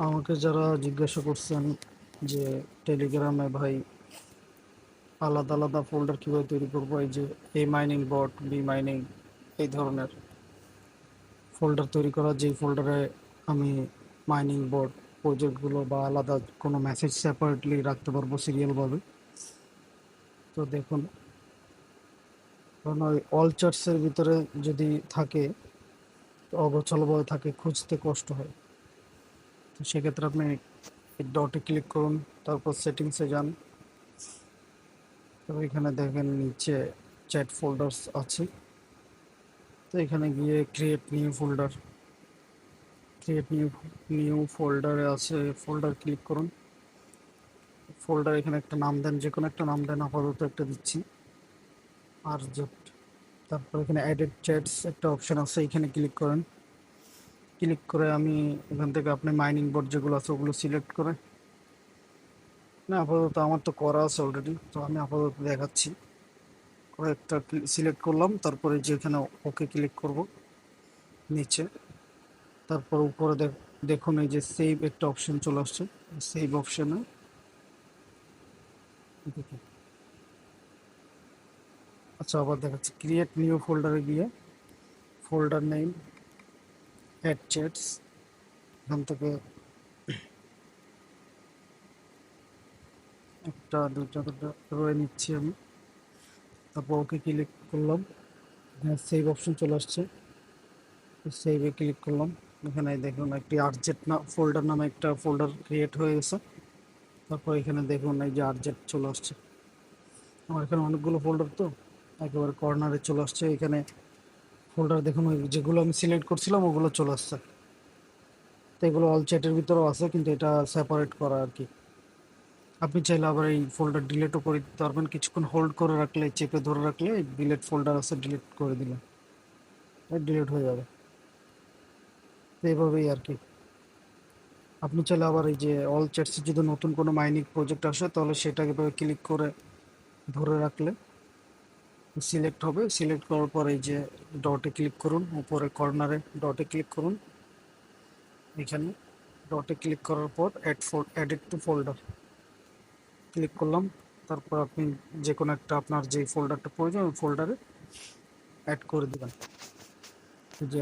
আমাকে যারা জিজ্ঞাসা করছেন যে টেলিগ্রামে ভাই আলাদা আলাদা ফোল্ডার কিভাবে তৈরি করবো, এই যে এ মাইনিং বট, বি মাইনিং, এই ধরনের ফোল্ডার তৈরি করা, যেই ফোল্ডারে আমি মাইনিং বট প্রজেক্টগুলো বা আলাদা কোনো মেসেজ সেপারেটলি রাখতে পারবো সিরিয়ালভাবে। তো দেখুন, কারণ ওই অল চার্টসের ভিতরে যদি থাকে, অগোছালোভাবে থাকে, খুঁজতে কষ্ট হয়। তো সেক্ষেত্রে আপনি ডটে ক্লিক করুন, তারপর সেটিংসে যান। তো এখানে দেখেন নিচে চ্যাট ফোল্ডার্স আছে। তো এখানে গিয়ে ক্রিয়েট নিউ ফোল্ডারে আছে, ফোল্ডার ক্লিক করুন। ফোল্ডার এখানে একটা নাম দেন, যে কোনো একটা নাম দেন, আপাতত একটা দিচ্ছি আর জেট। তারপর এখানে অ্যাডেড চ্যাটস একটা অপশন আছে, এখানে ক্লিক করেন। ক্লিক করে আমি এখান থেকে আপনি মাইনিং বোর্ড যেগুলো আছে ওগুলো সিলেক্ট করে, না আপাতত আমার তো করা আছে অলরেডি, তো আমি আপাতত দেখাচ্ছি। কয়েকটা সিলেক্ট করলাম, তারপরে যেখানে ওকে ক্লিক করব নিচে, তারপর উপরে দেখুন এই যে সেভ একটা অপশন চলে আসছে। সেভ অপশনে আচ্ছা, আবার দেখাচ্ছি। ক্রিয়েট নিউ ফোল্ডারে গিয়ে ফোল্ডার নেম অ্যাড চ্যাটস, এখান থেকে একটা দুইটা দুটো রয়ে নিচ্ছি আমি। তারপর ওকে ক্লিক করলাম, এখানে সেভ অপশন চলে আসছে। সেভে ক্লিক করলাম, এখানে দেখুন একটি আরজেট না ফোল্ডার নামে একটা ফোল্ডার ক্রিয়েট হয়ে গেছে। তারপর এখানে দেখুন এই যে আরজেট চলে আসছে। আমার এখানে অনেকগুলো ফোল্ডার, তো একেবারে কর্নারে চলে আসছে। এখানে ফোল্ডার দেখুন, ওই যেগুলো আমি সিলেক্ট করছিলাম ওগুলো চলে আসছে। তো এগুলো অল চ্যাটের ভিতরেও আছে, কিন্তু এটা সেপারেট করা আর কি। আপনি চাইলে আবার এই ফোল্ডার ডিলিটও করে দিতে পারবেন, কিছুক্ষণ হোল্ড করে রাখলে, চেপে ধরে রাখলে ডিলিট ফোল্ডার আছে, ডিলিট করে দিলে ডিলিট হয়ে যাবে। তো এইভাবেই আর কি। আপনি চাইলে আবার এই যে অল চ্যাটসে যদি নতুন কোনো মাইনিং প্রজেক্ট আসে, তাহলে সেটাকে ক্লিক করে ধরে রাখলে সিলেক্ট হবে। সিলেক্ট করার পর এই যে ডটে ক্লিক করুন, উপরে কর্নারে ডটে ক্লিক করুন। এখানে ডটে ক্লিক করার পর অ্যাডেড টু ফোল্ডার ক্লিক করলাম। তারপর আপনি যে কোনো একটা আপনার যে ফোল্ডারটা প্রয়োজন ওই ফোল্ডারে অ্যাড করে দেবেন। যে